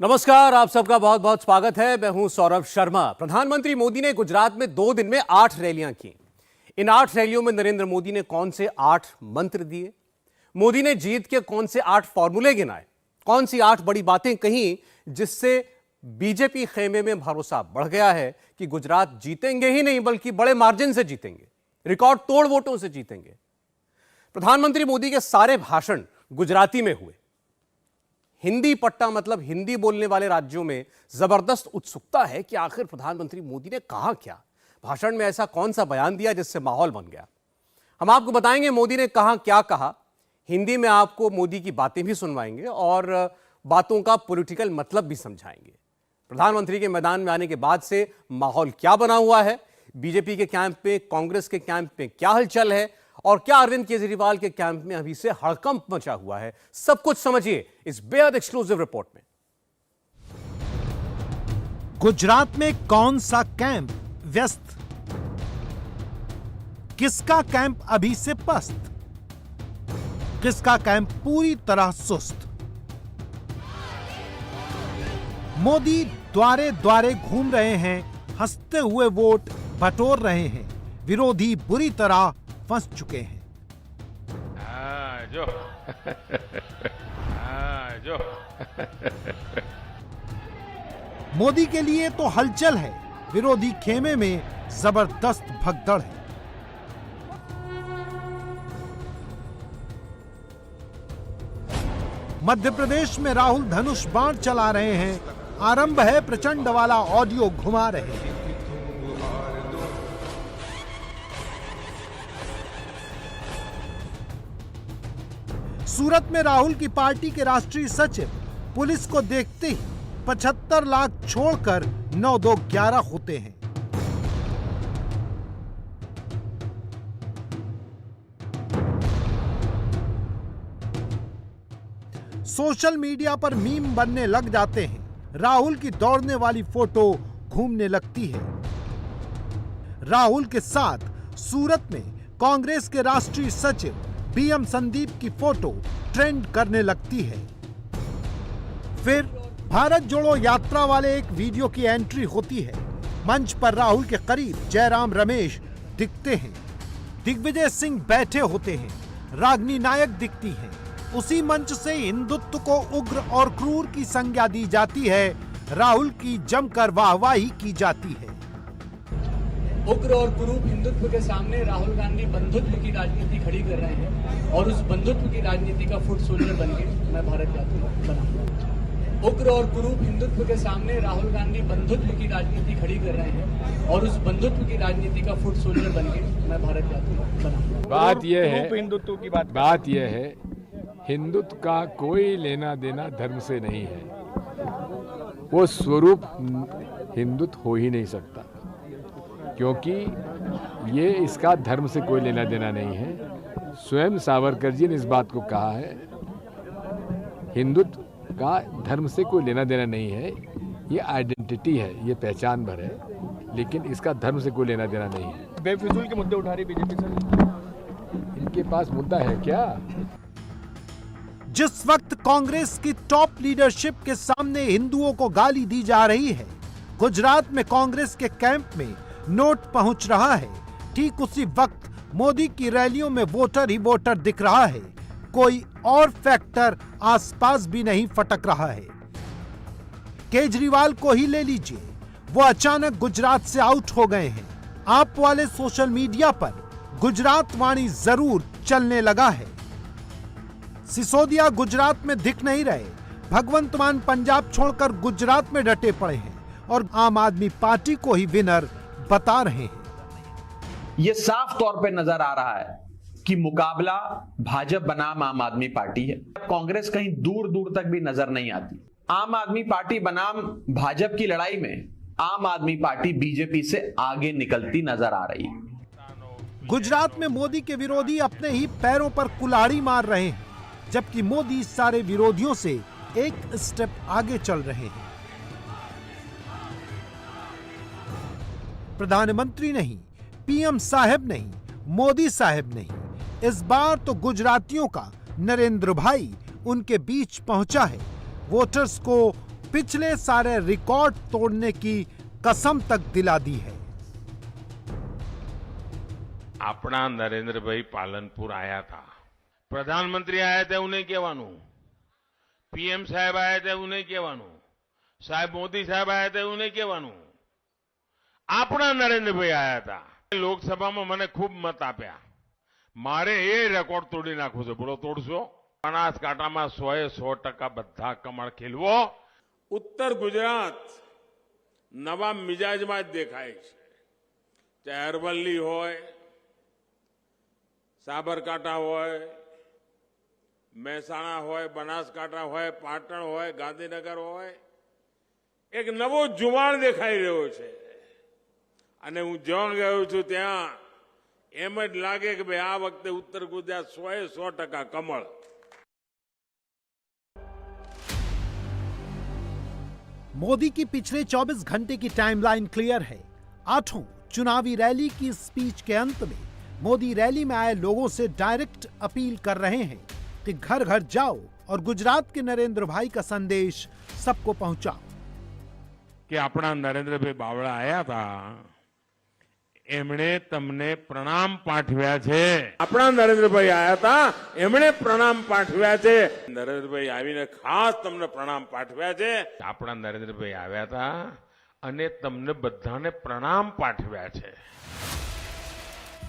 नमस्कार, आप सबका बहुत बहुत स्वागत है। मैं हूं सौरभ शर्मा। प्रधानमंत्री मोदी ने गुजरात में 2 दिन में 8 रैलियां की। इन 8 रैलियों में नरेंद्र मोदी ने कौन से 8 मंत्र दिए, मोदी ने जीत के कौन से 8 फॉर्मूले गिनाए, कौन सी 8 बड़ी बातें कहीं जिससे बीजेपी खेमे में भरोसा बढ़ गया है कि गुजरात जीतेंगे ही नहीं बल्कि बड़े मार्जिन से जीतेंगे, रिकॉर्ड तोड़ वोटों से जीतेंगे। प्रधानमंत्री मोदी के सारे भाषण गुजराती में हुए। हिंदी पट्टा मतलब हिंदी बोलने वाले राज्यों में जबरदस्त उत्सुकता है कि आखिर प्रधानमंत्री मोदी ने कहा क्या, भाषण में ऐसा कौन सा बयान दिया जिससे माहौल बन गया। हम आपको बताएंगे मोदी ने कहा क्या कहा, हिंदी में आपको मोदी की बातें भी सुनवाएंगे और बातों का पॉलिटिकल मतलब भी समझाएंगे। प्रधानमंत्री के मैदान में आने के बाद से माहौल क्या बना हुआ है, बीजेपी के कैंप में, कांग्रेस के कैंप में क्या हलचल है और क्या अरविंद केजरीवाल के कैंप में अभी से हड़कंप मचा हुआ है, सब कुछ समझिए इस बेहद एक्सक्लूसिव रिपोर्ट में। गुजरात में कौन सा कैंप व्यस्त, किसका कैंप अभी से पस्त, किसका कैंप पूरी तरह सुस्त। मोदी द्वारे द्वारे घूम रहे हैं, हंसते हुए वोट बटोर रहे हैं, विरोधी बुरी तरह फंस चुके हैं। जो मोदी के लिए तो हलचल है, विरोधी खेमे में जबरदस्त भगदड़ है। मध्य प्रदेश में राहुल धनुष बाण चला रहे हैं, आरंभ है प्रचंड वाला ऑडियो घुमा रहे हैं। सूरत में राहुल की पार्टी के राष्ट्रीय सचिव पुलिस को देखते ही 75 लाख छोड़कर 9-2-11 होते हैं। सोशल मीडिया पर मीम बनने लग जाते हैं। राहुल की दौड़ने वाली फोटो घूमने लगती है। राहुल के साथ सूरत में कांग्रेस के राष्ट्रीय सचिव बीएम संदीप की फोटो ट्रेंड करने लगती है। फिर भारत जोड़ो यात्रा वाले एक वीडियो की एंट्री होती है। मंच पर राहुल के करीब जयराम रमेश दिखते हैं, दिग्विजय सिंह बैठे होते हैं, रागिनी नायक दिखती हैं। उसी मंच से हिंदुत्व को उग्र और क्रूर की संज्ञा दी जाती है, राहुल की जमकर वाहवाही की जाती है। उग्र और कुरूप हिंदुत्व के सामने राहुल गांधी बंधुत्व की राजनीति खड़ी कर रहे हैं और उस बंधुत्व की राजनीति का फुट सोल्जर बन के मैं भारत यात्रा बनाऊंगा। उग्र और कुरूप हिंदुत्व के सामने राहुल गांधी बंधुत्व की राजनीति खड़ी कर रहे हैं और उस बंधुत्व की राजनीति का फुट सोल्जर बन के मैं भारत यात्रा बनाऊंगा। बात यह है हिंदुत्व का कोई लेना देना धर्म से नहीं है। वो स्वरूप हिंदुत्व हो ही नहीं सकता, क्योंकि ये इसका धर्म से कोई लेना देना नहीं है। स्वयं सावरकर जी ने इस बात को कहा है, हिंदुत्व का धर्म से कोई लेना देना नहीं है, ये आइडेंटिटी है, ये पहचान भर है, लेकिन इसका धर्म से कोई लेना देना नहीं है। बेफिजूल के मुद्दे उठा रही बीजेपी सर, इनके पास मुद्दा है क्या? जिस वक्त कांग्रेस की टॉप लीडरशिप के सामने हिंदुओं को गाली दी जा रही है, गुजरात में कांग्रेस के कैंप में नोट पहुंच रहा है। ठीक उसी वक्त मोदी की रैलियों में वोटर ही वोटर दिख रहा है, कोई और फैक्टर आसपास भी नहीं फटक रहा है। केजरीवाल को ही ले लीजिए, वो अचानक गुजरात से आउट हो गए हैं। आप वाले सोशल मीडिया पर गुजरात वाणी जरूर चलने लगा है। सिसोदिया गुजरात में दिख नहीं रहे, भगवंत मान पंजाब छोड़कर गुजरात में डटे पड़े हैं और आम आदमी पार्टी को ही विनर बता रहे हैं। यह साफ तौर पे नजर आ रहा है कि मुकाबला भाजपा बनाम आम आदमी पार्टी है। कांग्रेस कहीं दूर दूर तक भी नजर नहीं आती। आम आदमी पार्टी बनाम भाजपा की लड़ाई में आम आदमी पार्टी बीजेपी से आगे निकलती नजर आ रही है। गुजरात में मोदी के विरोधी अपने ही पैरों पर कुल्हाड़ी मार रहे हैं, जबकि मोदी सारे विरोधियों से एक स्टेप आगे चल रहे हैं। प्रधानमंत्री नहीं, पीएम साहब नहीं, मोदी साहब नहीं, इस बार तो गुजरातियों का नरेंद्र भाई उनके बीच पहुंचा है। वोटर्स को पिछले सारे रिकॉर्ड तोड़ने की कसम तक दिला दी है। આપણા નરેન્દ્રભાઈ પાલનપુર આયા હતા, પ્રધાનમંત્રી આયા હતા એવું નહીં કહેવાનું, પીએમ સાહેબ આયા હતા એવું નહીં કહેવાનું, સાહેબ મોદી સાહેબ આયા હતા એવું નહીં કહેવાનું, આપણા નરેન્દ્રભાઈ આયા હતા। લોકસભામાં મને ખૂબ મત આપ્યા, મારે એ રેકોર્ડ તોડી નાખવું છે। બોલો તોડશો? બનાસકાંઠામાં 100% બધા કમળ ખીલવો। ઉત્તર ગુજરાત નવા મિજાજમાં જ દેખાય છે, ચાહે અરવલ્લી હોય, સાબરકાંઠા હોય, મહેસાણા હોય, બનાસકાંઠા હોય, પાટણ હોય, ગાંધીનગર હોય, એક નવો જુવાણ દેખાઈ રહ્યો છે। અને હું જ્યાં ગયો છું ત્યાં એમ જ લાગે કે ભાઈ આ વખતે ઉત્તર ગુજરાત 100% કમળ। मोदी की पिछले 24 घंटे की टाइमलाइन क्लियर है। 8 चुनावी रैली की स्पीच के अंत में मोदी रैली में आए लोगों से डायरेक्ट अपील कर रहे हैं कि घर घर जाओ और गुजरात के नरेंद्र भाई का संदेश सबको पहुंचाओ। કે આપણા નરેન્દ્રભાઈ બાવળા આયા હતા, એમણે તમને પ્રણામ પાઠવ્યા છે। આપણા નરેન્દ્રભાઈ આયા હતા, એમણે પ્રણામ પાઠવ્યા છે। નરેન્દ્રભાઈ આવીને ખાસ તમને પ્રણામ પાઠવ્યા છે। આપણા નરેન્દ્રભાઈ આવ્યા હતા અને તમને બધાને પ્રણામ પાઠવ્યા છે।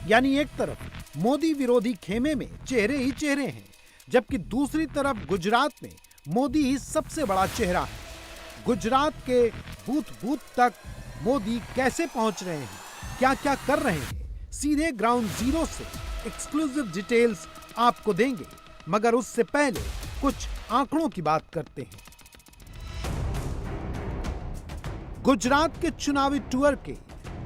यानी एक तरफ मोदी विरोधी खेमे में चेहरे ही चेहरे हैं, जबकि दूसरी तरफ गुजरात में मोदी ही सबसे बड़ा चेहरा है। गुजरात के बूथ बूथ तक मोदी कैसे पहुंच रहे हैं, क्या क्या कर रहे हैं, सीधे ग्राउंड जीरो से एक्सक्लूसिव डिटेल्स आपको देंगे। मगर उससे पहले कुछ आंकड़ों की बात करते हैं। गुजरात के चुनावी टूर के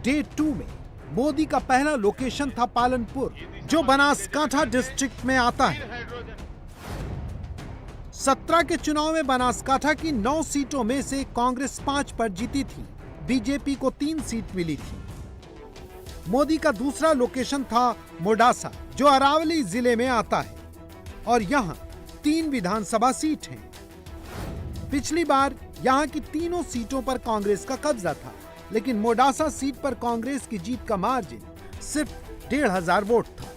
डे 2 में मोदी का पहला लोकेशन था पालनपुर, जो बनासकांठा डिस्ट्रिक्ट में आता है। 17 के चुनाव में बनासकांठा की 9 सीटों में से कांग्रेस 5 पर जीती थी, बीजेपी को 3 सीट मिली थी। मोदी का दूसरा लोकेशन था मोडासा, जो अरावली जिले में आता है, और यहां 3 विधानसभा सीट हैं। पिछली बार यहां की तीनों सीटों पर कांग्रेस का कब्जा था, लेकिन मोडासा सीट पर कांग्रेस की जीत का मार्जिन सिर्फ 1,500 वोट था।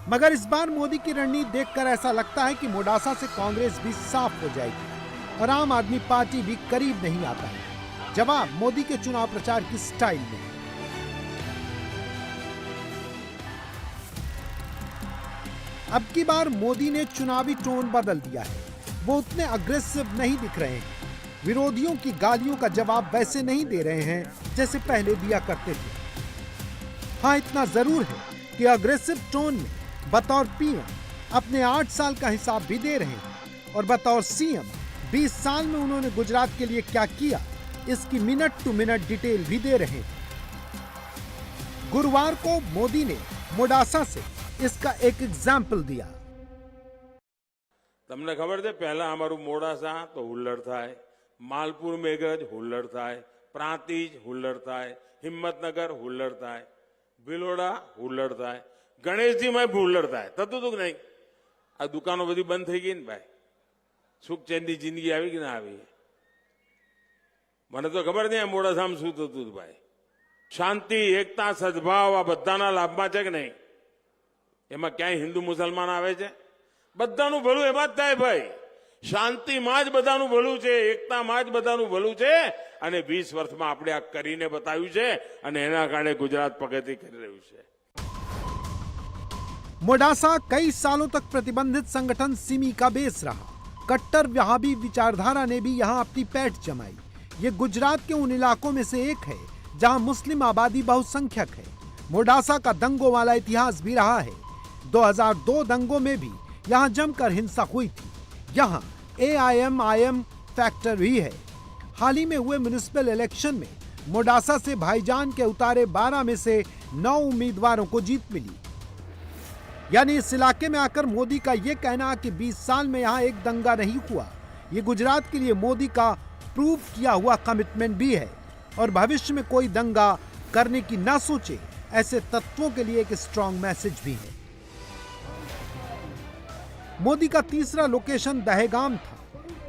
मगर इस बार मोदी की रणनीति देखकर ऐसा लगता है कि मोडासा से कांग्रेस भी साफ हो जाएगी और आम आदमी पार्टी भी करीब नहीं आता है। जवाब मोदी के चुनाव प्रचार की स्टाइल में। अब की बार मोदी ने चुनावी टोन बदल दिया है। वो उतने अग्रेसिव नहीं दिख रहे हैं, विरोधियों की गालियों का जवाब वैसे नहीं दे रहे हैं जैसे पहले दिया करते थे। हाँ, इतना जरूर है कि अग्रेसिव टोन में बतौर पीएम अपने 8 साल का हिसाब भी दे रहे हैं और बतौर सीएम 20 साल में उन्होंने गुजरात के लिए क्या किया, इसकी मिनट टू मिनट डिटेल भी दे रहे हैं। गुरुवार को मोदी ने मोडासा से इसका एक एग्जाम्पल दिया। તમને ખબર છે પહેલા અમારું મોડાસા તો હુલ્લડ થાય, માલપુર મેઘરજ હુલ્લડ થાય, પ્રાંતિજ હુલ્લડ થાય, હિંમતનગર હુલ્લડ થાય, ભિલોડા હુલ્લડ થાય, ગણેશજીમાં હુલ્લડ થાય। થતું હતું કે નહીં? આ દુકાનો બધી બંધ થઈ ગઈ ને ભાઈ, સુખ ચેનની જિંદગી આવી કે ના આવી? મને તો ખબર નહીં મોડાસામાં શું થતું હતું ભાઈ। શાંતિ, એકતા, સદભાવ આ બધાના લાભમાં છે કે નહીં? એમાં ક્યાંય હિન્દુ મુસલમાન આવે છે? બધાનું ભલું એમાં જ થાય ભાઈ। શાંતિમાં જ બધાનું ભલું છે, એકતામાં જ બધાનું ભલું છે। અને 20 વર્ષમાં આપણે આ કરીને બતાવ્યું છે અને એના કારણે ગુજરાત પ્રગતિ કરી રહ્યું છે। मोडासा कई सालों तक प्रतिबंधित संगठन सिमी का बेस रहा। कट्टर वहाबी विचारधारा ने भी यहां अपनी पैठ जमाई। ये गुजरात के उन इलाकों में से एक है जहां मुस्लिम आबादी बहुसंख्यक है। मोडासा का दंगों वाला इतिहास भी रहा है। 2002 दंगों में भी यहां जमकर हिंसा हुई थी। यहां AIM फैक्टर भी है। हाल ही में हुए म्युनिसिपल इलेक्शन में मोडासा से भाईजान के उतारे 12 में से 9 उम्मीदवारों को जीत मिली। यानी इस इलाके में आकर मोदी का यह कहना कि 20 साल में यहां एक दंगा नहीं हुआ, ये गुजरात के लिए मोदी का प्रूफ किया हुआ कमिटमेंट भी है और भविष्य में कोई दंगा करने की ना सोचे ऐसे तत्वों के लिए एक स्ट्रॉन्ग मैसेज भी है। मोदी का तीसरा लोकेशन दहेगाम था।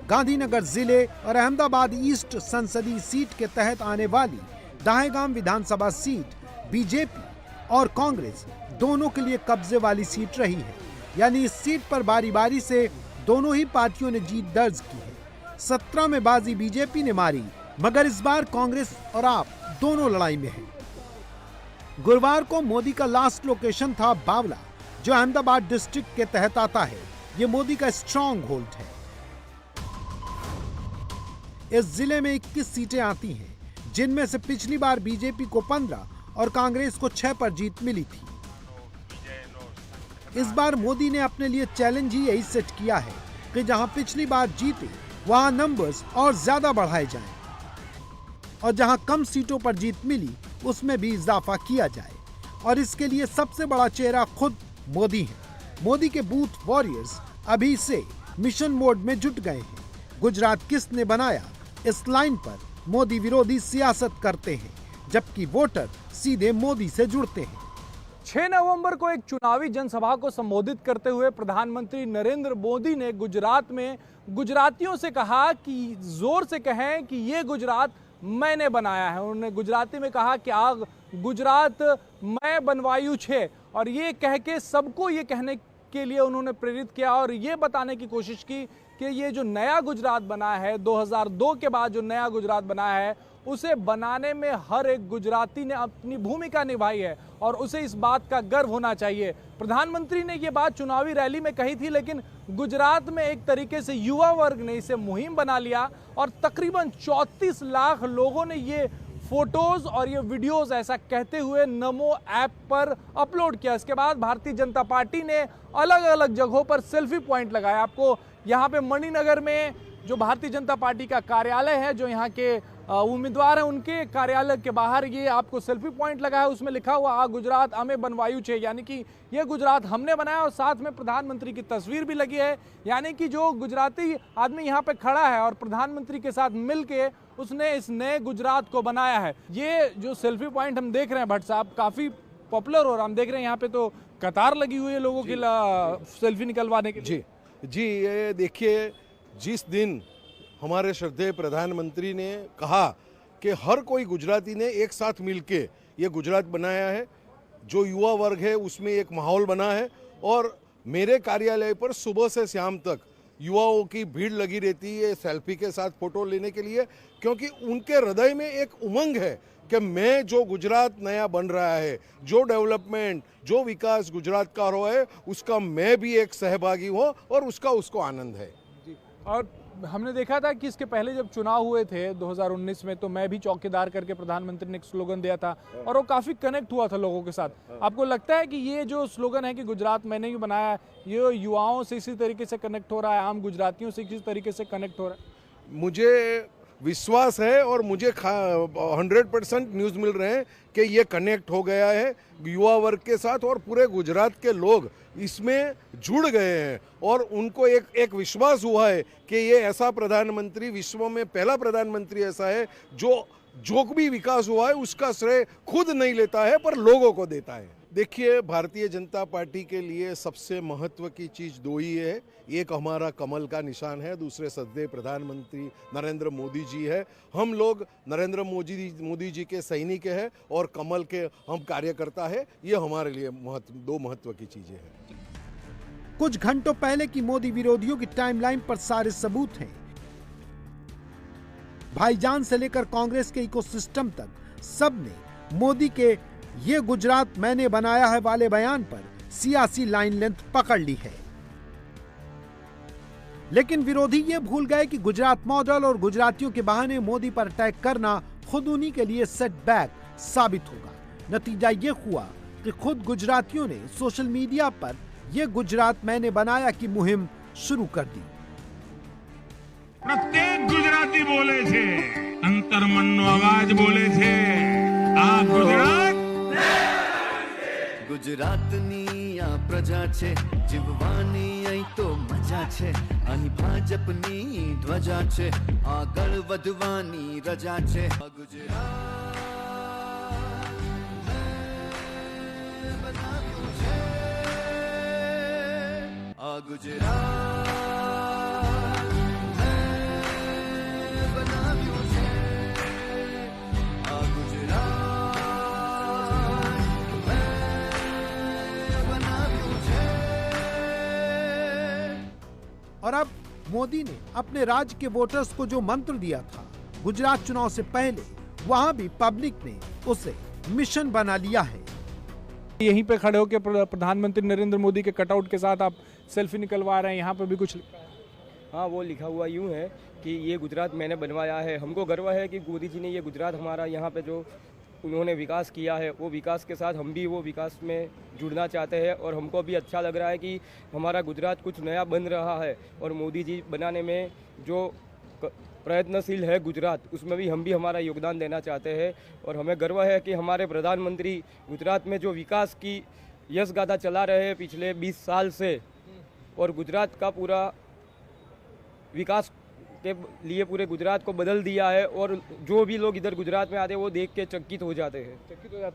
गांधीनगर जिले और अहमदाबाद ईस्ट संसदीय सीट के तहत आने वाली दहेगाम विधानसभा सीट बीजेपी और कांग्रेस दोनों के लिए कब्जे वाली सीट रही है, यानी इस सीट पर बारी बारी से दोनों ही पार्टियों ने जीत दर्ज की है। 17 में बाजी बीजेपी ने मारी, मगर इस बार कांग्रेस और आप दोनों लड़ाई में हैं। गुरुवार को मोदी का लास्ट लोकेशन था बावला, जो अहमदाबाद डिस्ट्रिक्ट के तहत आता है। ये मोदी का स्ट्रॉन्ग होल्ड है। इस जिले में 21 सीटें आती हैं, जिनमें से पिछली बार बीजेपी को 15 और कांग्रेस को 6 पर जीत मिली थी। इस बार मोदी ने अपने लिए चैलेंज ही यही सेट किया है कि जहां पिछली बार जीते वहां नंबर्स और ज्यादा बढ़ाए जाएं और जहां कम सीटों पर जीत मिली उसमें भी इजाफा किया जाए। और इसके लिए सबसे बड़ा चेहरा खुद मोदी है। मोदी के बूथ वॉरियर्स अभी से मिशन मोड में जुट गए हैं। गुजरात किसने बनाया, इस लाइन पर मोदी विरोधी सियासत करते हैं, जबकि वोटर सीधे मोदी से जुड़ते हैं। 6 नवंबर को एक चुनावी जनसभा को संबोधित करते हुए प्रधानमंत्री नरेंद्र मोदी ने गुजरात में गुजरातियों से कहा कि जोर से कहें कि ये गुजरात मैंने बनाया है। उन्होंने गुजराती में कहा कि आग गुजरात मैं बनवायु छे, और ये कह के सबको ये कहने के लिए उन्होंने प्रेरित किया और ये बताने की कोशिश की कि ये जो नया गुजरात बना है, 2002 के बाद जो नया गुजरात बना है, उसे बनाने में हर एक गुजराती ने अपनी भूमिका निभाई है और उसे इस बात का गर्व होना चाहिए। प्रधानमंत्री ने ये बात चुनावी रैली में कही थी, लेकिन गुजरात में एक तरीके से युवा वर्ग ने इसे मुहिम बना लिया और तकरीबन 34 लाख लोगों ने ये फोटोज और ये वीडियोस ऐसा कहते हुए नमो ऐप पर अपलोड किया। इसके बाद भारतीय जनता पार्टी ने अलग अलग जगहों पर सेल्फी पॉइंट लगाया। आपको यहाँ पे मणिनगर में जो भारतीय जनता पार्टी का कार्यालय है, जो यहाँ के उम्मीदवार हैं, उनके कार्यालय के बाहर ये आपको सेल्फी पॉइंट लगा है। उसमें लिखा हुआ आ गुजरात हमें बनवायु छे, यानी कि ये गुजरात हमने बनाया, और साथ में प्रधानमंत्री की तस्वीर भी लगी है। यानी कि जो गुजराती आदमी यहाँ पे खड़ा है और प्रधानमंत्री के साथ मिलके उसने इस नए गुजरात को बनाया है। ये जो सेल्फी पॉइंट हम देख रहे हैं भट्ट साहब, काफी पॉपुलर हो रहा, हम देख रहे हैं यहाँ पे तो कतार लगी हुई है लोगों की सेल्फी निकलवाने के लिए। जी, ये देखिए, जिस दिन हमारे श्रद्धेय प्रधानमंत्री ने कहा कि हर कोई गुजराती ने एक साथ मिलके ये गुजरात बनाया है, जो युवा वर्ग है उसमें एक माहौल बना है, और मेरे कार्यालय पर सुबह से शाम तक युवाओं की भीड़ लगी रहती है सेल्फी के साथ फोटो लेने के लिए, क्योंकि उनके हृदय में एक उमंग है कि मैं जो गुजरात नया बन रहा है, जो डेवलपमेंट, जो विकास गुजरात का हो है, उसका मैं भी एक सहभागी हूँ और उसको आनंद है। और हमने देखा था कि इसके पहले जब चुनाव हुए थे 2019 में, तो मैं भी चौकीदार करके प्रधानमंत्री ने एक स्लोगन दिया था और वो काफी कनेक्ट हुआ था लोगों के साथ। आपको लगता है कि ये जो स्लोगन है कि गुजरात मैंने ही बनाया, ये युवाओं से इसी तरीके से कनेक्ट हो रहा है, आम गुजरातियों से इसी तरीके से कनेक्ट हो रहा है? मुझे विश्वास है और मुझे 100% न्यूज़ मिल रहे हैं कि ये कनेक्ट हो गया है युवा वर्ग के साथ, और पूरे गुजरात के लोग इसमें जुड़ गए हैं और उनको एक विश्वास हुआ है कि ये ऐसा प्रधानमंत्री, विश्व में पहला प्रधानमंत्री ऐसा है जो भी विकास हुआ है उसका श्रेय खुद नहीं लेता है पर लोगों को देता है। देखिए, भारतीय जनता पार्टी के लिए सबसे महत्व की चीज़ दो ही है। एक हमारा कमल का निशान है, दूसरे श्रद्धेय प्रधानमंत्री नरेंद्र मोदी जी है। हम लोग नरेंद्र मोदी जी के सैनिक हैं और कमल के हम कार्यकर्ता है। ये हमारे लिए दो महत्व की चीज़ें हैं। कुछ घंटों पहले की मोदी विरोधियों की टाइमलाइन पर सारे सबूत हैं। भाईजान से लेकर कांग्रेस के इकोसिस्टम तक सबने मोदी के ये गुजरात मैंने बनाया है वाले बयान पर सियासी लाइन लेंथ पकड़ ली है। लेकिन विरोधी ये भूल गए कि गुजरात मॉडल और गुजरातियों के बहाने मोदी पर अटैक करना खुद उन्हीं के लिए सेटबैक साबित होगा। नतीजा ये हुआ कि खुद गुजरातियों ने सोशल मीडिया पर यह गुजरात मैंने बनाया की मुहिम शुरू कर दी। प्रत्येक गुजराती बोले थे, अंतर्मनનો અવાજ બોલે છે, આ ગુજરાત ગુજરાતની આ પ્રજા છે, જીવવાની અહીં તો મજા છે, અહીં ભાજપની ધ્વજા છે, આગળ વધવાની રજા છે. ગુજરાત બનાવ્યું છે, આ ગુજરાત બનાવ્યું છે, આ ગુજરાત और अब मोदी ने अपने राज्य के वोटर्स को जो मंत्र दिया था गुजरात चुनाव से पहले, वहां भी पब्लिक ने उसे मिशन बना लिया है. यहीं पे खड़े होकर प्रधानमंत्री नरेंद्र मोदी के कटआउट के साथ आप सेल्फी निकलवा रहे हैं, यहाँ पे भी कुछ लिखा है? हाँ, वो लिखा हुआ यूँ है कि ये गुजरात मैंने बनवाया है. हमको गर्व है कि मोदी जी ने ये गुजरात हमारा यहाँ पे जो उन्होंने विकास किया है, वो विकास के साथ हम भी वो विकास में जुड़ना चाहते हैं. और हमको भी अच्छा लग रहा है कि हमारा गुजरात कुछ नया बन रहा है, और मोदी जी बनाने में जो प्रयत्नशील है गुजरात, उसमें भी हम भी हमारा योगदान देना चाहते हैं. और हमें गर्व है कि हमारे प्रधानमंत्री गुजरात में जो विकास की यश गाथा चला रहे हैं पिछले 20 साल से, और गुजरात का पूरा विकास के लिए पूरे गुजरात को बदल दिया है. और जो भी लोग इधर गुजरात में आते हैं वो देख के चकित हो जाते हैं.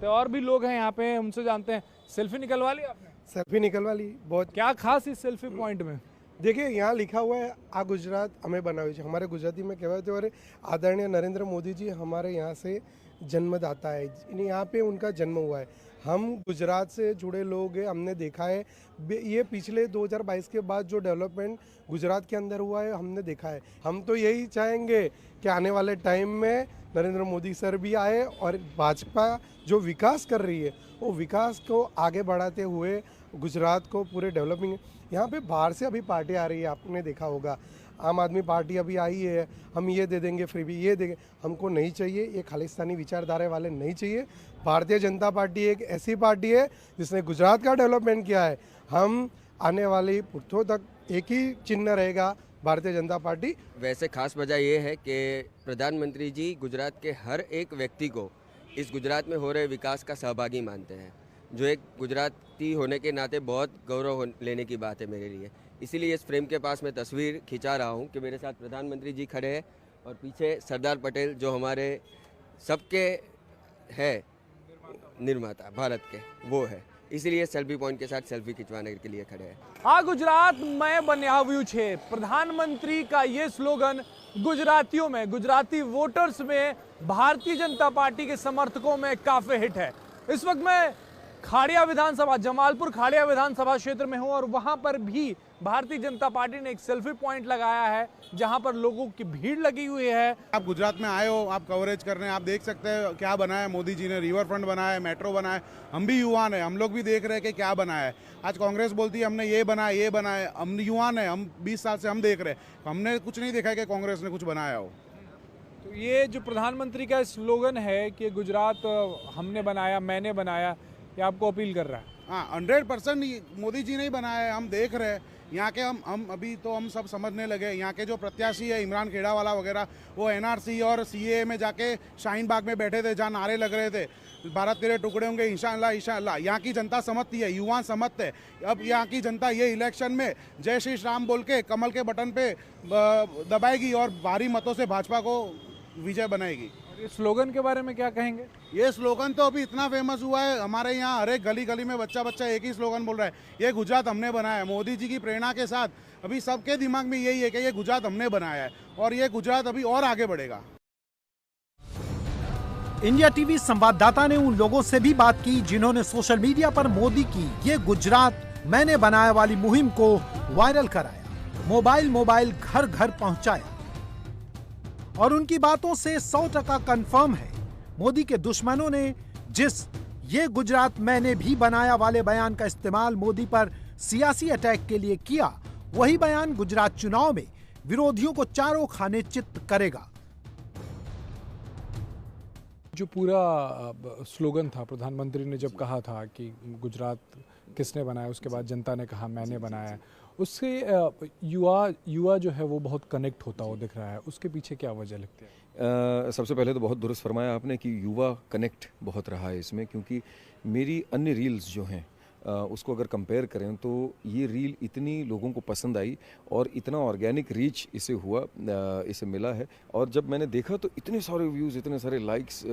और भी लोग हैं यहाँ पे, हमसे जानते हैं. सेल्फी निकलवा ली आपने? सेल्फी निकलवा ली. बहुत क्या खास इस सेल्फी पॉइंट में? देखिए, यहाँ लिखा हुआ है आ गुजरात हमें बनावी है. हमारे गुजराती में कहते हैं, आदरणीय नरेंद्र मोदी जी हमारे यहाँ से जन्मदाता है, यहाँ पे उनका जन्म हुआ है. हम गुजरात से जुड़े लोग हैं, हमने देखा है ये पिछले 2022 के बाद जो डेवलपमेंट गुजरात के अंदर हुआ है हमने देखा है. हम तो यही चाहेंगे कि आने वाले टाइम में नरेंद्र मोदी सर भी आए और भाजपा जो विकास कर रही है वो विकास को आगे बढ़ाते हुए गुजरात को पूरे डेवलपिंग. यहाँ पे बाहर से अभी पार्टी आ रही है, आपने देखा होगा. आम आदमी पार्टी अभी आई है, हम ये दे देंगे फ्री भी, ये देंगे. हमको नहीं चाहिए, ये खालिस्तानी विचारधारा वाले नहीं चाहिए. भारतीय जनता पार्टी एक ऐसी पार्टी है जिसने गुजरात का डेवलपमेंट किया है. हम आने वाली पुरखों तक एक ही चिन्ह रहेगा, भारतीय जनता पार्टी. वैसे खास वजह ये है कि प्रधानमंत्री जी गुजरात के हर एक व्यक्ति को इस गुजरात में हो रहे विकास का सहभागी मानते हैं, जो एक गुजराती होने के नाते बहुत गौरव लेने की बात है मेरे लिए. इसीलिए इस फ्रेम के पास मैं तस्वीर खिंचा रहा हूँ कि मेरे साथ प्रधानमंत्री जी खड़े हैं और पीछे सरदार पटेल जो हमारे सबके है निर्माता भारत के, वो है. इसीलिए सेल्फी पॉइंट के साथ सेल्फी खिंचवाने के लिए खड़े हैं. आ गुजरात मैं बनाव्યું છે. प्रधानमंत्री का ये स्लोगन गुजरातियों में, गुजराती वोटर्स में, भारतीय जनता पार्टी के समर्थकों में काफी हिट है. इस वक्त मैं खाड़िया विधानसभा, जमालपुर खाड़िया विधानसभा क्षेत्र में हूं और वहां पर भी भारतीय जनता पार्टी ने एक सेल्फी पॉइंट लगाया है जहां पर लोगों की भीड़ लगी हुई है. आप गुजरात में आए हो, आप कवरेज कर रहे हैं, आप देख सकते हैं क्या बनाया है मोदी जी ने. रिवर फ्रंट बनाया है, मेट्रो बनाया है. हम भी युवा हैं, हम लोग भी देख रहे हैं कि क्या बनाया है. आज कांग्रेस बोलती है हमने ये बनाया, ये बनाया. हम युवा हैं, हम 20 साल से हम देख रहे हैं, हमने कुछ नहीं देखा है कि कांग्रेस ने कुछ बनाया हो. तो ये जो प्रधानमंत्री का स्लोगन है कि गुजरात हमने बनाया, मैंने बनाया, ये आपको अपील कर रहा है? हाँ, 100% मोदी जी ने ही बनाया है. हम देख रहे हैं यहाँ के, हम अभी तो हम सब समझने लगे. यहाँ के जो प्रत्याशी है इमरान खेड़ावाला वगैरह, वो एनआरसी और सीए में जाके शाहीन बाग में बैठे थे जहाँ नारे लग रहे थे भारत तेरे टुकड़े होंगे इंशाअल्लाह इंशाअल्लाह. यहाँ की जनता समझती है, युवा समझते हैं. अब यहाँ की जनता ये इलेक्शन में जय श्री राम बोल के कमल के बटन पे दबाएगी और भारी मतों से भाजपा को विजय बनाएगी. इस स्लोगन के बारे में क्या कहेंगे? ये स्लोगन तो अभी इतना फेमस हुआ है, हमारे यहाँ हर एक गली गली में बच्चा बच्चा एक ही स्लोगन बोल रहा है, ये गुजरात हमने बनाया है. मोदी जी की प्रेरणा के साथ अभी सबके दिमाग में यही है कि ये गुजरात हमने बनाया है और ये गुजरात अभी और आगे बढ़ेगा. इंडिया टीवी संवाददाता ने उन लोगों से भी बात की जिन्होंने सोशल मीडिया पर मोदी की ये गुजरात मैंने बनाया वाली मुहिम को वायरल कराया, मोबाइल घर घर पहुंचाया. और उनकी बातों से 100% कंफर्म है, मोदी के दुश्मनों ने जिस ये गुजरात मैंने भी बनाया वाले बयान का इस्तेमाल मोदी पर सियासी अटैक के लिए किया, वही बयान गुजरात चुनाव में विरोधियों को चारों खाने चित्त करेगा. जो पूरा स्लोगन था, प्रधानमंत्री ने जब कहा था कि गुजरात किसने बनाया, उसके बाद जनता ने कहा मैंने बनाया, उससे युवा जो है वो बहुत कनेक्ट होता हुआ दिख रहा है. उसके पीछे क्या वजह लगती है? सबसे पहले तो बहुत दुरुस्त फरमाया आपने कि युवा कनेक्ट बहुत रहा है इसमें, क्योंकि मेरी अन्य रील्स जो हैं उसको अगर कंपेयर करें तो ये रील इतनी लोगों को पसंद आई और इतना ऑर्गेनिक रीच इसे हुआ, इसे मिला है। और जब मैंने देखा तो इतने सारे व्यूज़, इतने सारे लाइक्स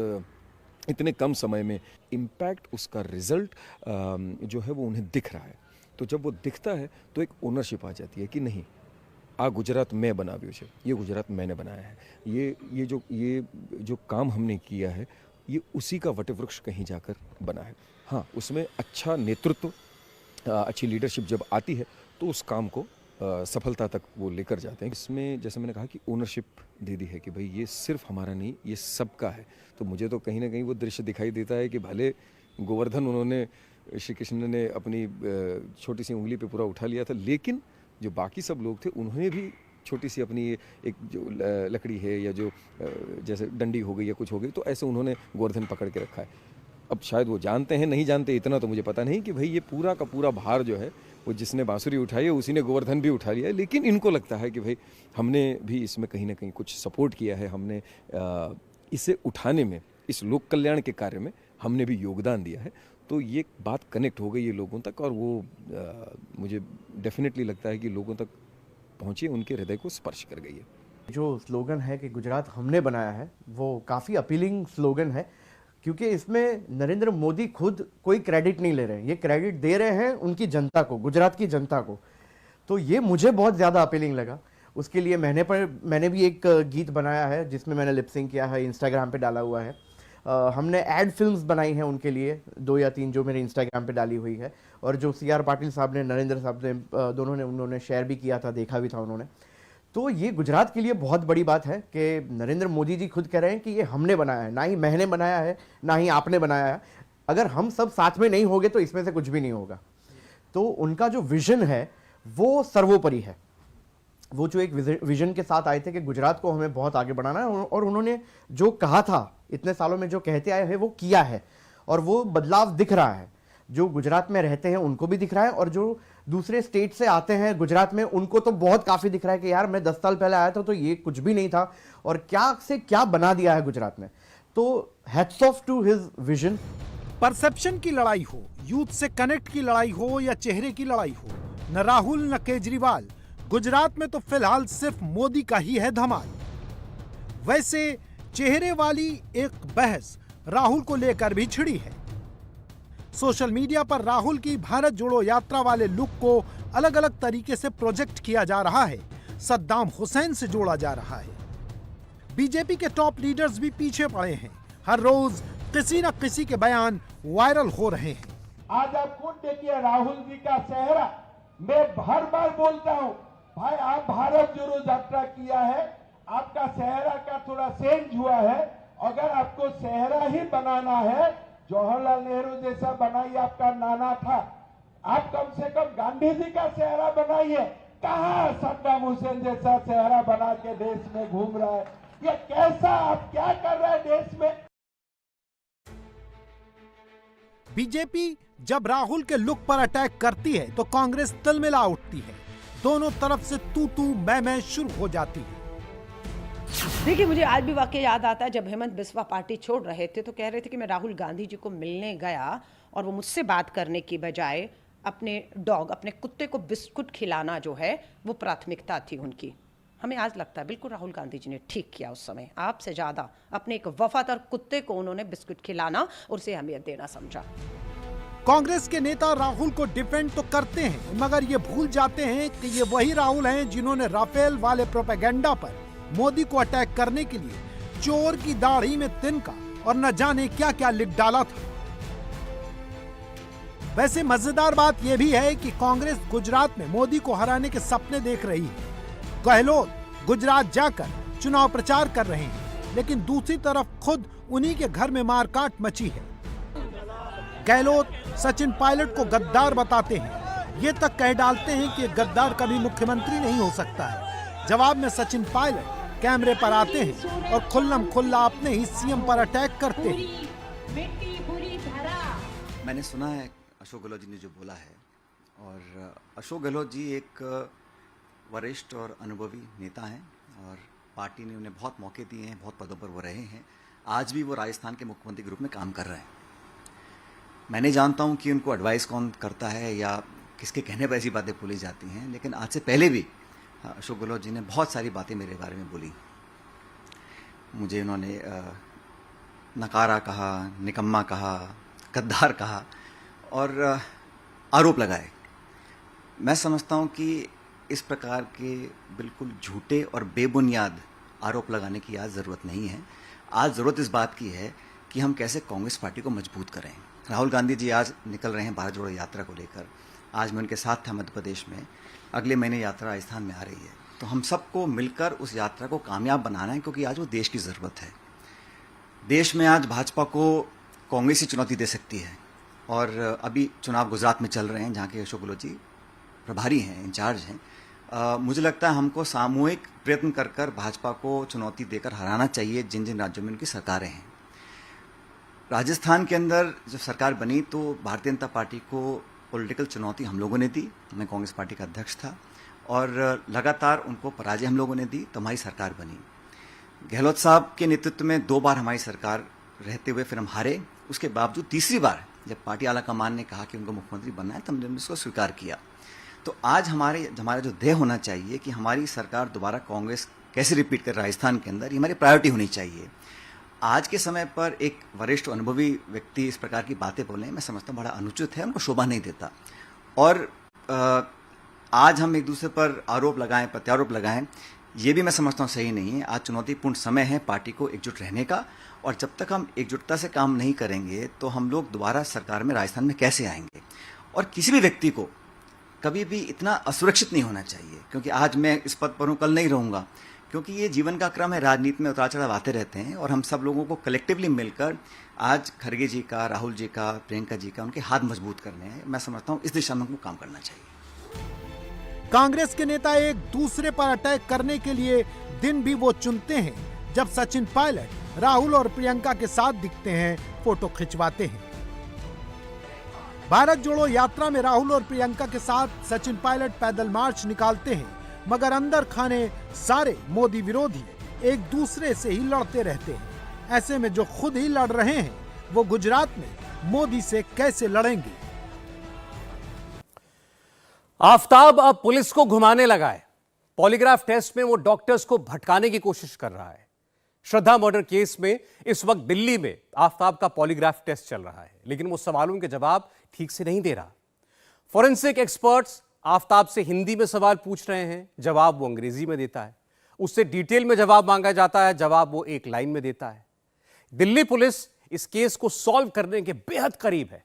इतने कम समय में, इम्पैक्ट उसका रिजल्ट जो है वो उन्हें दिख रहा है। तो जब वो दिखता है तो एक ओनरशिप आ जाती है कि नहीं, आ गुजरात मैं बनाव्यो छे, ये गुजरात मैंने बनाया है, ये जो काम हमने किया है ये उसी का वटवृक्ष कहीं जाकर बना है। हाँ, उसमें अच्छा नेतृत्व, अच्छी लीडरशिप जब आती है तो उस काम को सफलता तक वो लेकर जाते हैं। इसमें जैसे मैंने कहा कि ओनरशिप दे दी है कि भाई ये सिर्फ हमारा नहीं, ये सबका है। तो मुझे तो कहीं ना कहीं वो दृश्य दिखाई देता है कि भले गोवर्धन उन्होंने, श्री कृष्ण ने अपनी छोटी सी उंगली पे पूरा उठा लिया था, लेकिन जो बाकी सब लोग थे उन्होंने भी छोटी सी अपनी एक जो लकड़ी है या जो जैसे डंडी हो गई या कुछ हो गई, तो ऐसे उन्होंने गोवर्धन पकड़ के रखा है। अब शायद वो जानते हैं, नहीं जानते, इतना तो मुझे पता नहीं कि भाई ये पूरा का पूरा भार जो है वो जिसने बांसुरी उठाई है उसी ने गोवर्धन भी उठा लिया है। लेकिन इनको लगता है कि भाई हमने भी इसमें कहीं ना कहीं कुछ सपोर्ट किया है, हमने इसे उठाने में, इस लोक कल्याण के कार्य में हमने भी योगदान दिया है। तो ये बात कनेक्ट हो गई है लोगों तक, और वो मुझे डेफिनेटली लगता है कि लोगों तक पहुँची, उनके हृदय को स्पर्श कर गई है। जो स्लोगन है कि गुजरात हमने बनाया है, वो काफ़ी अपीलिंग स्लोगन है, क्योंकि इसमें नरेंद्र मोदी खुद कोई क्रेडिट नहीं ले रहे हैं, ये क्रेडिट दे रहे हैं उनकी जनता को, गुजरात की जनता को। तो ये मुझे बहुत ज़्यादा अपीलिंग लगा। उसके लिए मैंने भी एक गीत बनाया है जिसमें मैंने लिपसिंग किया है, इंस्टाग्राम पे डाला हुआ है। हमने एड फिल्म्स बनाई हैं उनके लिए 2 या 3 जो मेरे इंस्टाग्राम पे डाली हुई है, और जो CR पाटिल साहब ने, नरेंद्र साहब ने, दोनों ने, उन्होंने शेयर भी किया था, देखा भी था उन्होंने। तो ये गुजरात के लिए बहुत बड़ी बात है कि नरेंद्र मोदी जी खुद कह रहे हैं कि ये हमने बनाया है, ना ही मैंने बनाया है, ना ही आपने बनाया है। अगर हम सब साथ में नहीं होंगे तो इसमें से कुछ भी नहीं होगा। तो उनका जो विजन है वो सर्वोपरि है। वो जो एक विजन के साथ आए थे कि गुजरात को हमें बहुत आगे बढ़ाना है, और उन्होंने जो कहा था इतने सालों में, जो कहते आए हैं, वो किया है, और वो बदलाव दिख रहा है। जो गुजरात में रहते हैं उनको भी दिख रहा है, और जो दूसरे स्टेट से आते हैं गुजरात में उनको तो बहुत काफी दिख रहा है कि यार मैं 10 साल पहले आया था तो ये कुछ भी नहीं था, और क्या से क्या बना दिया है गुजरात ने। तो hats off to his vision. Perception की लड़ाई हो, यूथ से कनेक्ट की लड़ाई हो, या चेहरे की लड़ाई हो, न राहुल न केजरीवाल, गुजरात में तो फिलहाल सिर्फ मोदी का ही है धमाल। वैसे चेहरे वाली एक बहस राहुल को लेकर भी छिड़ी है। सोशल मीडिया पर राहुल की भारत जोड़ो यात्रा वाले लुक को अलग अलग तरीके से प्रोजेक्ट किया जा रहा है, सद्दाम हुसैन से जोड़ा जा रहा है। बीजेपी के टॉप लीडर्स भी पीछे पड़े हैं, हर रोज किसी न किसी के बयान वायरल हो रहे हैं। आज आप खुद देखिए राहुल जी का चेहरा, मैं हर बार बोलता हूं भाई आप भारत जोड़ो यात्रा किया है, आपका चेहरा का थोड़ा चेंज हुआ है। अगर आपको चेहरा ही बनाना है, जवाहरलाल नेहरू जैसा बनाइए, आपका नाना था, आप कम से कम गांधी जी का चेहरा बनाइए। कहां सद्दाम हुसैन जैसा चेहरा बना के देश में घूम रहा है, ये कैसा, आप क्या कर रहे हैं देश में। बीजेपी जब राहुल के लुक पर अटैक करती है तो कांग्रेस तिलमिला उठती है, दोनों तरफ से तू तू मैं शुरू हो जाती है। देखिए, मुझे आज भी वाकया याद आता है जब हेमंत बिस्वा पार्टी छोड़ रहे थे तो कह रहे थे कि मैं राहुल गांधी जी को मिलने गया और वो मुझसे बात करने की बजाय अपने डॉग, अपने कुत्ते को बिस्कुट खिलाना जो है वो प्राथमिकता थी उनकी। हमें आज लगता है बिल्कुल राहुल गांधी जी ने ठीक किया उस समय, आपसे ज़्यादा अपने एक वफादार कुत्ते को उन्होंने बिस्कुट खिलाना और उसे अहमियत देना समझा। कांग्रेस के नेता राहुल को डिफेंड तो करते हैं, मगर ये भूल जाते हैं कि ये वही राहुल हैं जिन्होंने राफेल वाले प्रोपेगेंडा पर मोदी को अटैक करने के लिए चोर की दाढ़ी में तिनका और न जाने क्या क्या लिख डाला था। वैसे मजेदार बात यह भी है कि कांग्रेस गुजरात में मोदी को हराने के सपने देख रही है। गहलोत गुजरात जाकर चुनाव प्रचार कर रहे हैं, लेकिन दूसरी तरफ खुद उन्हीं के घर में मारकाट मची है। गहलोत सचिन पायलट को गद्दार बताते हैं, ये तक कह डालते हैं कि गद्दार कभी मुख्यमंत्री नहीं हो सकता है। जवाब में सचिन पायलट कैमरे पर आते हैं और खुल्लम खुल्ला अपने ही सीएम पर अटैक करते हैं। मैंने सुना है अशोक गहलोत जी ने जो बोला है, और अशोक गहलोत जी एक वरिष्ठ और अनुभवी नेता हैं, और पार्टी ने उन्हें बहुत मौके दिए हैं, बहुत पदों पर वो रहे हैं। आज भी वो राजस्थान के मुख्यमंत्री के रूप में काम कर रहे हैं। मैं नहीं जानता हूं कि उनको एडवाइस कौन करता है या किसके कहने पर ऐसी बातें बोली जाती हैं, लेकिन आज से पहले भी अशोक गहलोत जी ने बहुत सारी बातें मेरे बारे में बोली। मुझे उन्होंने नकारा कहा, निकम्मा कहा, गद्दार कहा और आरोप लगाए। मैं समझता हूं कि इस प्रकार के बिल्कुल झूठे और बेबुनियाद आरोप लगाने की आज ज़रूरत नहीं है। आज ज़रूरत इस बात की है कि हम कैसे कांग्रेस पार्टी को मजबूत करें। राहुल गांधी जी आज निकल रहे हैं भारत जोड़ो यात्रा को लेकर। आज मैं उनके साथ था मध्य प्रदेश में। अगले महीने यात्रा राजस्थान में आ रही है, तो हम सबको मिलकर उस यात्रा को कामयाब बनाना है, क्योंकि आज वो देश की ज़रूरत है। देश में आज भाजपा को कांग्रेस ही चुनौती दे सकती है। और अभी चुनाव गुजरात में चल रहे हैं, जहाँ के अशोक गहलोत जी प्रभारी हैं, इंचार्ज हैं। मुझे लगता है हमको सामूहिक प्रयत्न कर कर भाजपा को चुनौती देकर हराना चाहिए, जिन जिन राज्यों में उनकी सरकारें हैं। राजस्थान के अंदर जब सरकार बनी तो भारतीय जनता पार्टी को पॉलिटिकल चुनौती हम लोगों ने दी। मैं कांग्रेस पार्टी का अध्यक्ष था और लगातार उनको पराजय हम लोगों ने दी, तो हमारी सरकार बनी। गहलोत साहब के नेतृत्व में 2 बार हमारी सरकार रहते हुए फिर हम हारे। उसके बावजूद तीसरी बार जब पार्टी आला कमान ने कहा कि उनको मुख्यमंत्री बनना है, तो हमने उसको स्वीकार किया। तो आज हमारा जो ध्येय होना चाहिए कि हमारी सरकार दोबारा कांग्रेस कैसे रिपीट कर राजस्थान के अंदर, ये हमारी प्रायोरिटी होनी चाहिए। आज के समय पर एक वरिष्ठ अनुभवी व्यक्ति इस प्रकार की बातें बोले, मैं समझता हूँ बड़ा अनुचित है, उनको शोभा नहीं देता। और आज हम एक दूसरे पर आरोप लगाएं, प्रत्यारोप लगाएं, ये भी मैं समझता हूँ सही नहीं है। आज चुनौतीपूर्ण समय है पार्टी को एकजुट रहने का, और जब तक हम एकजुटता से काम नहीं करेंगे तो हम लोग दोबारा सरकार में राजस्थान में कैसे आएंगे। और किसी भी व्यक्ति को कभी भी इतना असुरक्षित नहीं होना चाहिए, क्योंकि आज मैं इस पद पर हूँ, कल नहीं रहूँगा, क्योंकि ये जीवन का क्रम है। राजनीति में उतार चढ़ाव आते रहते हैं, और हम सब लोगों को कलेक्टिवली मिलकर आज खड़गे जी का, राहुल जी का, प्रियंका जी का, उनके हाथ मजबूत करने हैं। मैं समझता हूँ इस दिशा में हमको काम करना चाहिए। कांग्रेस के नेता एक दूसरे पर अटैक करने के लिए दिन भी वो चुनते हैं जब सचिन पायलट राहुल और प्रियंका के साथ दिखते हैं, फोटो खिंचवाते हैं। भारत जोड़ो यात्रा में राहुल और प्रियंका के साथ सचिन पायलट पैदल मार्च निकालते हैं, मगर अंदर खाने सारे मोदी विरोधी एक दूसरे से ही लड़ते रहते हैं। ऐसे में जो खुद ही लड़ रहे हैं, वो गुजरात में मोदी से कैसे लड़ेंगे। आफताब अब पुलिस को घुमाने लगा है। पॉलीग्राफ टेस्ट में वो डॉक्टर्स को भटकाने की कोशिश कर रहा है। श्रद्धा मर्डर केस में इस वक्त दिल्ली में आफताब का पॉलीग्राफ टेस्ट चल रहा है, लेकिन वो सवालों के जवाब ठीक से नहीं दे रहा। फॉरेंसिक एक्सपर्ट्स आफताब से हिंदी में सवाल पूछ रहे हैं, जवाब वो अंग्रेजी में देता है। उससे डिटेल में जवाब मांगा जाता है, जवाब वो एक लाइन में देता है। दिल्ली पुलिस इस केस को सॉल्व करने के बेहद करीब है।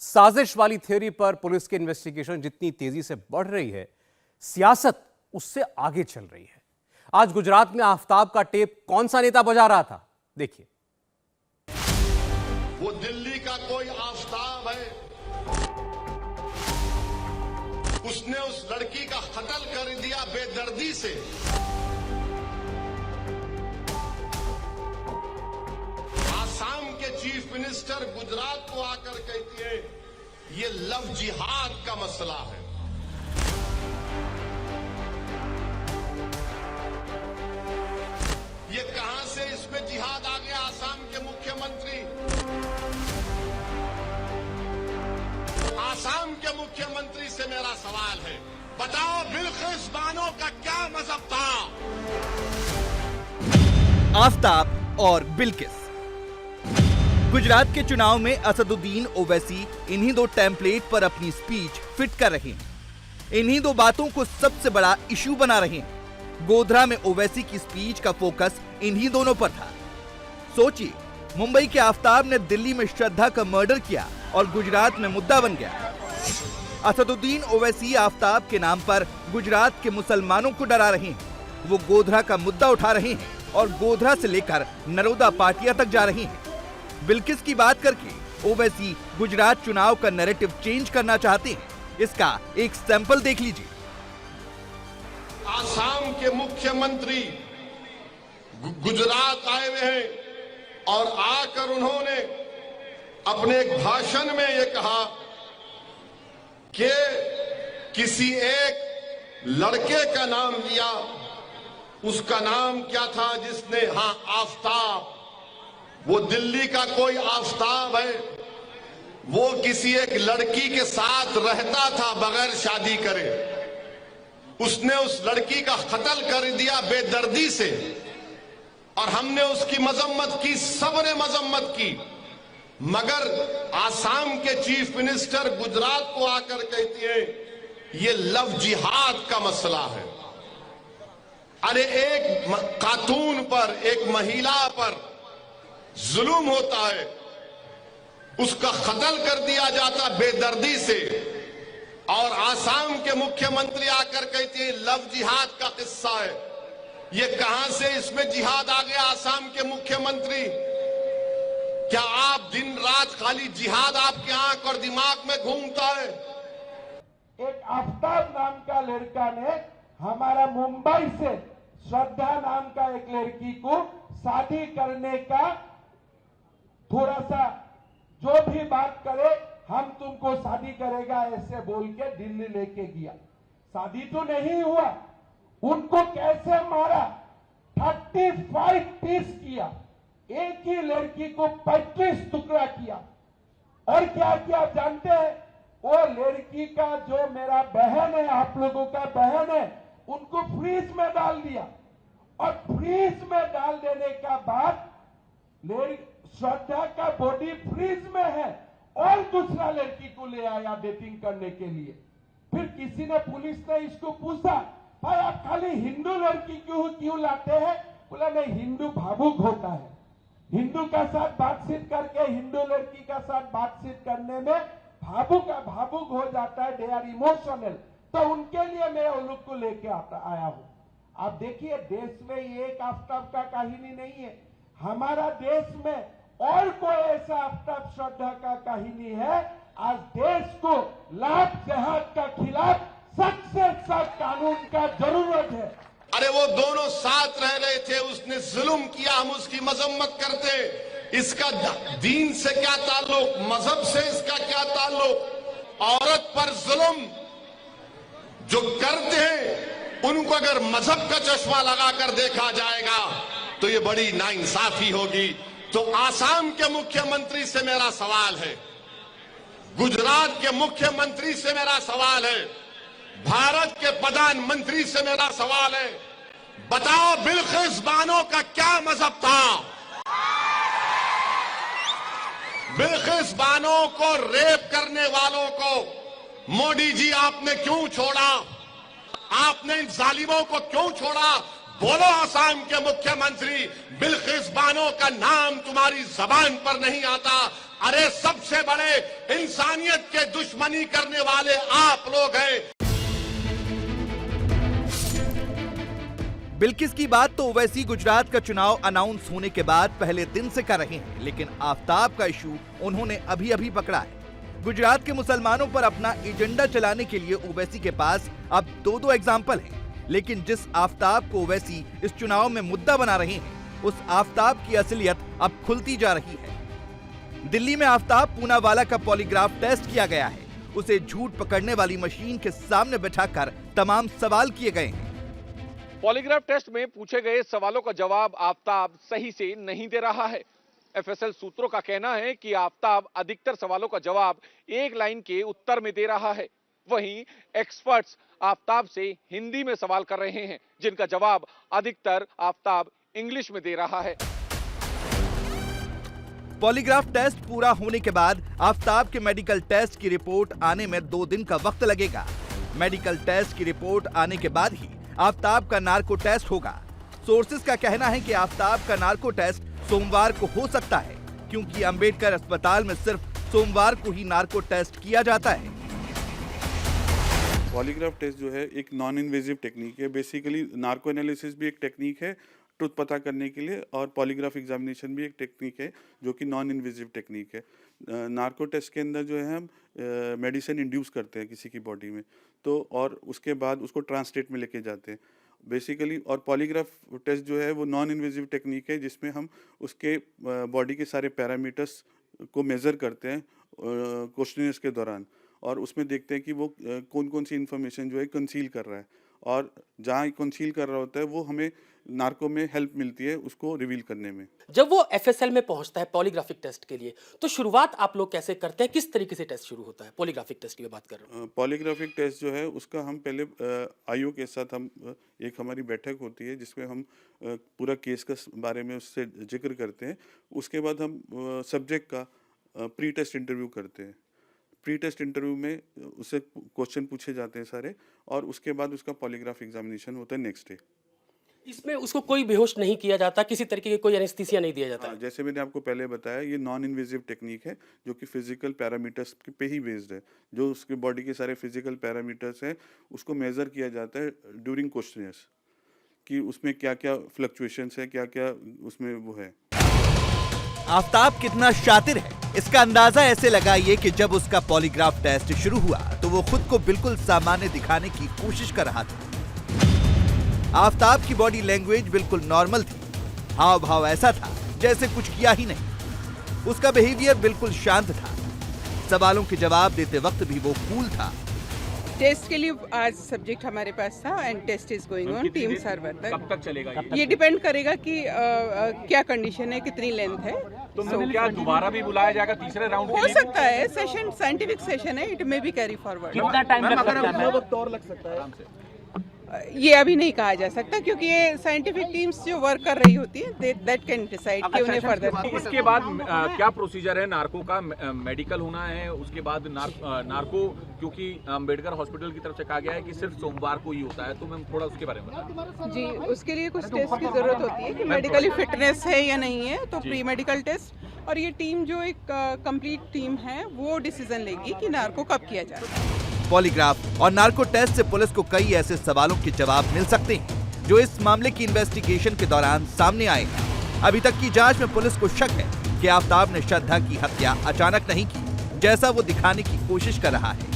साजिश वाली थ्योरी पर पुलिस की इन्वेस्टिगेशन जितनी तेजी से बढ़ रही है, सियासत उससे आगे चल रही है। आज गुजरात में आफताब का टेप कौन सा नेता बजा रहा था, देखिए। वो दिल्ली का कोई आफताब है, उसने उस लड़की का कत्ल कर दिया बेदर्दी से। आसाम के चीफ मिनिस्टर गुजरात को आकर कहती है ये लव जिहाद का मसला है। ये कहां से इसमें जिहाद आ गया? आसाम के मुख्यमंत्री, आसाम के मुख्यमंत्री से मेरा सवाल है, बताओ बिल्किस बानो का क्या मजहब था? आफताब और बिल्किस। गुजरात के चुनाव में असदुद्दीन ओवैसी इन्हीं 2 टेम्पलेट पर अपनी स्पीच फिट कर रहे हैं। इन्हीं 2 बातों को सबसे बड़ा इशू बना रहे हैं। गोधरा में ओवैसी की स्पीच का फोकस इन्हीं दोनों पर था। सोचिए, मुंबई के आफताब ने दिल्ली में श्रद्धा का मर्डर किया और गुजरात में मुद्दा बन गया। असदुद्दीन ओवैसी आफताब के नाम पर गुजरात के मुसलमानों को डरा रहे हैं। वो गोधरा का मुद्दा उठा रहे हैं और गोधरा से लेकर नरोदा पाटिया तक जा रहे हैं। बिल्किस की बात करके ओवैसी गुजरात चुनाव का नैरेटिव चेंज करना चाहते हैं। इसका एक सैंपल देख लीजिए। आसाम के मुख्यमंत्री गुजरात आए हुए हैं और आकर उन्होंने अपने एक भाषण में ये कहा कि किसी एक लड़के का नाम लिया, उसका नाम क्या था जिसने, हाँ, आफताब, वो दिल्ली का कोई आफताब है, वो किसी एक लड़की के साथ रहता था बगैर शादी करे। उसने उस लड़की का कत्ल कर दिया बेदर्दी से, और हमने उसकी मजम्मत की, सबने मजम्मत की। मगर आसाम के चीफ मिनिस्टर गुजरात को आकर कहती है ये लव जिहाद का मसला है। अरे एक खातून पर, एक महिला पर जुल्म होता है, उसका कत्ल कर दिया जाता बेदर्दी से, और आसाम के मुख्यमंत्री आकर कहते हैं लव जिहाद का किस्सा है। ये कहां से इसमें जिहाद आ गया? आसाम के मुख्यमंत्री, क्या आप दिन रात खाली जिहाद आपके आंख और दिमाग में घूमता है? एक आफ्ताब नाम का लड़का ने हमारा मुंबई से श्रद्धा नाम का एक लड़की को शादी करने का थोड़ा सा, जो भी बात करे हम तुमको शादी करेगा ऐसे बोल के दिल्ली लेके गया। शादी तो नहीं हुआ, उनको कैसे मारा, 35 पीस किया, एक ही लड़की को 35 टुकड़ा किया। और क्या किया जानते हैं? वो लड़की का जो मेरा बहन है, आप लोगों का बहन है, उनको फ्रीज में डाल दिया, और फ्रीज में डाल देने का बाद श्रद्धा का बॉडी फ्रीज में है, और दूसरा लड़की को ले आया डेटिंग करने के लिए। फिर किसी ने, पुलिस ने इसको पूछा, भाई आप खाली हिंदू लड़की क्यों लाते हैं? बोला नहीं, हिंदू भावुक होता है, हिंदू का साथ बातचीत करके, हिंदू लड़की का साथ बातचीत करने में भावुक हो जाता है, दे आर इमोशनल, तो उनके लिए मैं उन लोग को लेके आया हूं। आप देखिए, देश में ये एक आफ्ताब का कहानी नहीं है, हमारा देश में और कोई ऐसा आफ्ताब श्रद्धा का कहानी है। आज देश को लाभ जिहाद का खिलाफ सख्त से सख्त कानून का जरूरत है। अरे वो दोनों साथ रह रहे थे, उसने जुल्म किया, हम उसकी मजम्मत करते। इसका दीन से क्या ताल्लुक, मजहब से इसका क्या ताल्लुक? औरत पर जुल्म जो करते हैं उनको अगर मजहब का चश्मा लगाकर देखा जाएगा तो ये बड़ी नाइंसाफी होगी। तो आसाम के मुख्यमंत्री से मेरा सवाल है, गुजरात के मुख्यमंत्री से मेरा सवाल है, भारत के प्रधानमंत्री से मेरा सवाल है, बताओ बिल्किस बानो का क्या मजहब था? बिल्किस बानो को रेप करने वालों को मोदी जी आपने क्यों छोड़ा? आपने इन जालिमों को क्यों छोड़ा? बोलो आसाम के मुख्यमंत्री, बिल्किस बानो का नाम तुम्हारी जबान पर नहीं आता। अरे सबसे बड़े इंसानियत के दुश्मनी करने वाले आप लोग हैं। बिल्किस की बात तो ओवैसी गुजरात का चुनाव अनाउंस होने के बाद पहले दिन से कर रहे हैं, लेकिन आफ्ताब का इशू उन्होंने अभी अभी पकड़ा है। गुजरात के मुसलमानों पर अपना एजेंडा चलाने के लिए ओवैसी के पास अब दो एग्जाम्पल हैं, लेकिन जिस आफ्ताब को ओवैसी इस चुनाव में मुद्दा बना रहे हैं, उस आफ्ताब की असलियत अब खुलती जा रही है। दिल्ली में आफ्ताब पूनावाला का पॉलीग्राफ टेस्ट किया गया है। उसे झूठ पकड़ने वाली मशीन के सामने बैठाकर तमाम सवाल किए गए हैं। पॉलीग्राफ टेस्ट में पूछे गए सवालों का जवाब आफ्ताब सही से नहीं दे रहा है। एफएसएल सूत्रों का कहना है कि आफ्ताब अधिकतर सवालों का जवाब एक लाइन के उत्तर में दे रहा है। वहीं एक्सपर्ट्स आफ्ताब से हिंदी में सवाल कर रहे हैं, जिनका जवाब अधिकतर आफ्ताब इंग्लिश में दे रहा है। पॉलीग्राफ टेस्ट पूरा होने के बाद आफ्ताब के मेडिकल टेस्ट की रिपोर्ट आने में 2 दिन का वक्त लगेगा। मेडिकल टेस्ट की रिपोर्ट आने के बाद ही आफ्ताब का नार्को टेस्ट होगा। सोर्सेज का कहना है कि आफ्ताब का नार्को टेस्ट सोमवार को हो सकता है, क्योंकि अंबेडकर अस्पताल में सिर्फ सोमवार को ही नार्को टेस्ट किया जाता है। पॉलीग्राफ टेस्ट जो है एक नॉन इन्वेजिव टेक्निक है। बेसिकली नार्को एनालिसिस भी एक टेक्निक है ट्रुथ पता करने के लिए, और पॉलीग्राफ एग्जामिनेशन भी एक टेक्निक है जो कि नॉन इन्वेजिव टेक्निक है। नार्को टेस्ट के अंदर जो है हम मेडिसिन इंड्यूस करते हैं किसी की बॉडी में, तो और उसके बाद उसको ट्रांसस्टेट में लेके जाते हैं बेसिकली। और पॉलीग्राफ टेस्ट जो है वो नॉन इन्वेजिव टेक्निक है जिसमें हम उसके बॉडी के सारे पैरामीटर्स को मेज़र करते हैं क्वेश्चनर्स के दौरान, और उसमें देखते हैं कि वो कौन कौन सी इन्फॉर्मेशन जो है कंसील कर रहा है, और जहाँ कंसील कर रहा होता है वो हमें नार्को में हेल्प मिलती है उसको रिवील करने में। जब वो एफएसएल में पहुंचता है पॉलीग्राफिक टेस्ट के लिए, तो शुरुआत आप लोग कैसे करते हैं, किस तरीके से टेस्ट शुरू होता है? पॉलीग्राफिक टेस्ट की बात कर रहा हूँ। पॉलीग्राफिक टेस्ट जो है उसका हम पहले आईओ के साथ हम एक हमारी बैठक होती है जिसमें हम पूरा केस का बारे में उससे जिक्र करते हैं। उसके बाद हम सब्जेक्ट का प्री टेस्ट इंटरव्यू करते हैं। प्री टेस्ट इंटरव्यू में उससे क्वेश्चन पूछे जाते हैं सारे, और उसके बाद उसका पॉलीग्राफ एग्जामिनेशन होता है नेक्स्ट डे। इसमें उसको कोई बेहोश नहीं किया जाता, किसी तरीके की कोई एनेस्थीसिया नहीं दिया जाता? जैसे मैंने आपको पहले बताया, ये नॉन इन्वेजिव टेक्निक है जो कि फिजिकल पैरामीटर्स पे ही बेस्ड है। जो उसके बॉडी के सारे फिजिकल पैरामीटर्स हैं उसको मेजर किया जाता है ड्यूरिंग क्वेश्चनर्स कि उसमें क्या क्या फ्लक्चुएशंस है, क्या क्या उसमें वो है। आफताब कितना शातिर है इसका अंदाजा ऐसे लगाइए कि जब उसका पॉलीग्राफ टेस्ट शुरू हुआ तो वो खुद को बिल्कुल सामान्य दिखाने की कोशिश कर रहा था। आफताब की बॉडी लैंग्वेज बिल्कुल नॉर्मल थी, हाव भाव ऐसा था जैसे कुछ किया ही नहीं। उसका बिहेवियर बिल्कुल शांत था, सवालों के जवाब देते वक्त भी वो कूल था। टेस्ट के लिए आज सब्जेक्ट हमारे पास था and test is going on team server तक। कब तक चलेगा ये डिपेंड करेगा कि क्या कंडीशन है, कितनी लेंथ है। तो क्या दोबारा भी बुलाया जाएगा तीसरे राउंड के हो लिए? सकता है, सेशन साइंटिफिक सेशन है, it may be carry forward. कितना टाइम लग सकता है? ये अभी नहीं कहा जा सकता क्योंकि ये साइंटिफिक टीम्स जो वर्क कर रही होती है दैट कैन डिसाइड कि उन्हें फर्दर। इसके बाद क्या प्रोसीजर है? नार्को का मेडिकल होना है, उसके बाद नार्को क्योंकि अम्बेडकर हॉस्पिटल की तरफ से कहा गया है कि सिर्फ सोमवार को ही होता है, तो मैम थोड़ा उसके बारे में बताएं। जी, उसके लिए कुछ टेस्ट की जरूरत होती है कि मेडिकली फिटनेस है या नहीं है, तो प्री मेडिकल टेस्ट, और ये टीम जो एक कंप्लीट टीम है वो डिसीजन लेगी कि नार्को कब किया जाए। पॉलीग्राफ और नार्को टेस्ट से पुलिस को कई ऐसे सवालों के जवाब मिल सकते हैं जो इस मामले की इन्वेस्टिगेशन के दौरान सामने आए हैं। अभी तक की जांच में पुलिस को शक है कि आफताब ने श्रद्धा की हत्या अचानक नहीं की, जैसा वो दिखाने की कोशिश कर रहा है।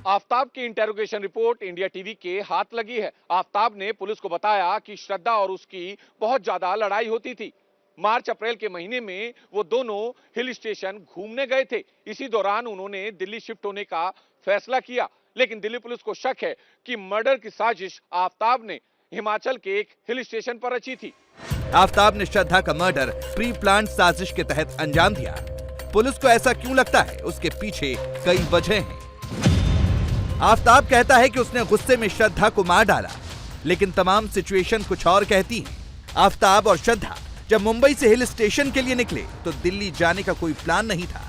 आफताब की इंटेरोगेशन रिपोर्ट इंडिया टीवी के हाथ लगी है। आफताब ने पुलिस को बताया कि श्रद्धा और उसकी बहुत ज्यादा लड़ाई होती थी। मार्च अप्रैल के महीने में वो दोनों हिल स्टेशन घूमने गए थे। इसी दौरान उन्होंने दिल्ली शिफ्ट होने का फैसला किया, लेकिन दिल्ली पुलिस को शक है कि मर्डर की साजिश आफताब ने हिमाचल के एक हिल स्टेशन पर रची थी। आफताब ने श्रद्धा का मर्डर प्री प्लान साजिश के तहत अंजाम दिया। पुलिस को ऐसा क्यों लगता है, उसके पीछे कई वजह हैं। आफताब कहता है कि उसने गुस्से में श्रद्धा को मार डाला, लेकिन तमाम सिचुएशन कुछ और कहती है। आफताब और श्रद्धा जब मुंबई से हिल स्टेशन के लिए निकले तो दिल्ली जाने का कोई प्लान नहीं था।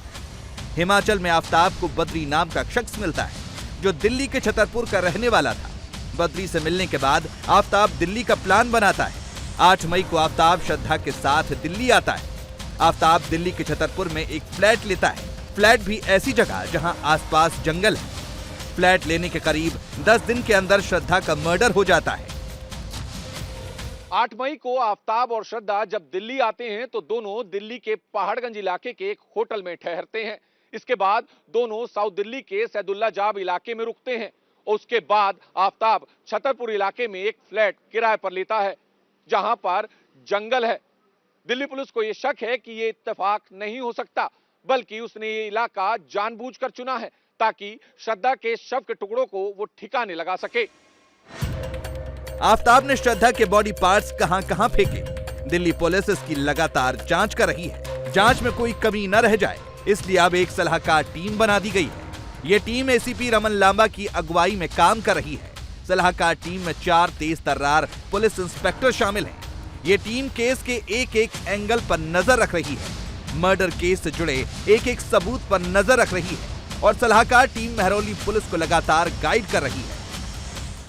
हिमाचल में आफताब को बद्री नाम का शख्स मिलता है जो दिल्ली के छतरपुर का रहने वाला था। बद्री से मिलने के बाद आफताब दिल्ली का प्लान बनाता है। 8 मई को आफताब श्रद्धा के साथ दिल्ली आता है। आफताब दिल्ली के छतरपुर में एक फ्लैट लेता है। फ्लैट भी ऐसी जगह जहां आसपास जंगल है। फ्लैट लेने के करीब 10 दिन के अंदर श्रद्धा का मर्डर हो जाता है। 8 मई को आफताब और श्रद्धा जब दिल्ली आते हैं तो दोनों दिल्ली के पहाड़गंज इलाके के एक होटल में ठहरते हैं। इसके बाद दोनों साउथ दिल्ली के सैदुल्ला जाब इलाके में रुकते हैं। उसके बाद आफताब छतरपुर इलाके में एक फ्लैट किराए पर लेता है जहां पर जंगल है। दिल्ली पुलिस को यह शक है कि ये इत्तेफाक नहीं हो सकता, बल्कि उसने ये इलाका जानबूझकर चुना है ताकि श्रद्धा के शव के टुकड़ों को वो ठिकाने लगा सके। आफताब ने श्रद्धा के बॉडी पार्ट्स कहां-कहां फेंके। दिल्ली पुलिस इसकी लगातार जांच कर रही है। जांच में कोई कमी न रह जाए, इसलिए अब एक सलाहकार टीम बना दी गई है। ये टीम एसीपी रमन लांबा की अगुवाई में काम कर रही है। सलाहकार टीम में 4 तेज तर्रार पुलिस इंस्पेक्टर शामिल हैं। ये टीम केस के एक-एक एंगल पर नजर रख रही है। मर्डर केस से जुड़े एक-एक सबूत पर नजर रख रही है और सलाहकार टीम महरौली पुलिस को लगातार गाइड कर रही है।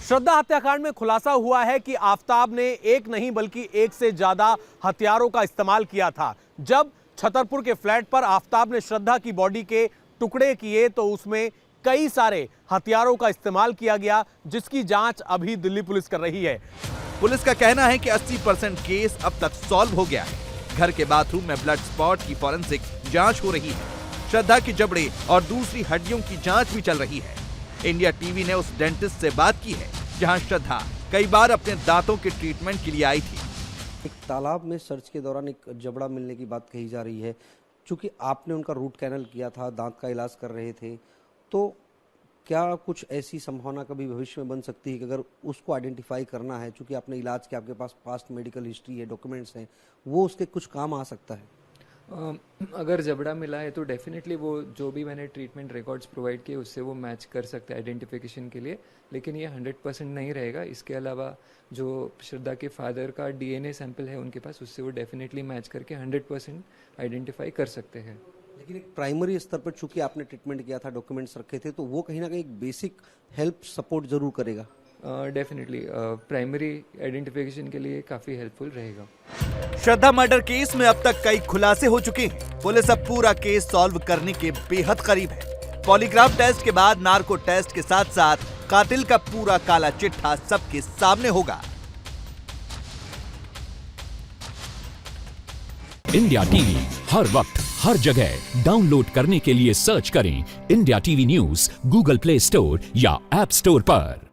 श्रद्धा हत्याकांड में खुलासा हुआ है कि आफताब ने एक नहीं बल्कि एक से ज्यादा हथियारों का इस्तेमाल किया था। जब छतरपुर के फ्लैट पर आफताब ने श्रद्धा की बॉडी के टुकड़े किए तो उसमें कई सारे हथियारों का इस्तेमाल किया गया, जिसकी जांच अभी दिल्ली पुलिस कर रही है। पुलिस का कहना है कि 80% केस अब तक सॉल्व हो गया है। घर के बाथरूम में ब्लड स्पॉट की फॉरेंसिक जांच हो रही है। श्रद्धा की जबड़े और दूसरी हड्डियों की जांच भी चल रही है। इंडिया टीवी ने उस डेंटिस्ट से बात की है जहां श्रद्धा कई बार अपने दांतों के ट्रीटमेंट के लिए आई थी। एक तालाब में सर्च के दौरान एक जबड़ा मिलने की बात कही जा रही है। चूंकि आपने उनका रूट कैनल किया था, दांत का इलाज कर रहे थे, तो क्या कुछ ऐसी संभावना कभी भविष्य में बन सकती है कि अगर उसको आइडेंटिफाई करना है, चूंकि आपने इलाज के आपके पास पास्ट मेडिकल हिस्ट्री है, डॉक्यूमेंट्स हैं, वो उसके कुछ काम आ सकता है? अगर जबड़ा मिला है तो डेफिनेटली वो जो भी मैंने ट्रीटमेंट रिकॉर्ड्स प्रोवाइड किए उससे वो मैच कर सकते हैं आइडेंटिफिकेशन के लिए, लेकिन ये 100% नहीं रहेगा। इसके अलावा जो श्रद्धा के फादर का DNA सैंपल है उनके पास, उससे वो डेफिनेटली मैच करके 100% आइडेंटिफाई कर सकते हैं। लेकिन एक प्राइमरी स्तर पर चूंकि आपने ट्रीटमेंट किया था, डॉक्यूमेंट्स रखे थे, तो वो कहीं ना कहीं एक बेसिक हेल्प सपोर्ट जरूर करेगा। डेफिनेटली प्राइमरी आइडेंटिफिकेशन के लिए काफ़ी हेल्पफुल रहेगा। श्रद्धा मर्डर केस में अब तक कई खुलासे हो चुके हैं। पुलिस अब पूरा केस सॉल्व करने के बेहद करीब है। पॉलीग्राफ टेस्ट के बाद नार्को टेस्ट के साथ साथ कातिल का पूरा काला चिट्ठा सबके सामने होगा। इंडिया टीवी हर वक्त हर जगह डाउनलोड करने के लिए सर्च करें India TV news Google play store या ऐप स्टोर पर।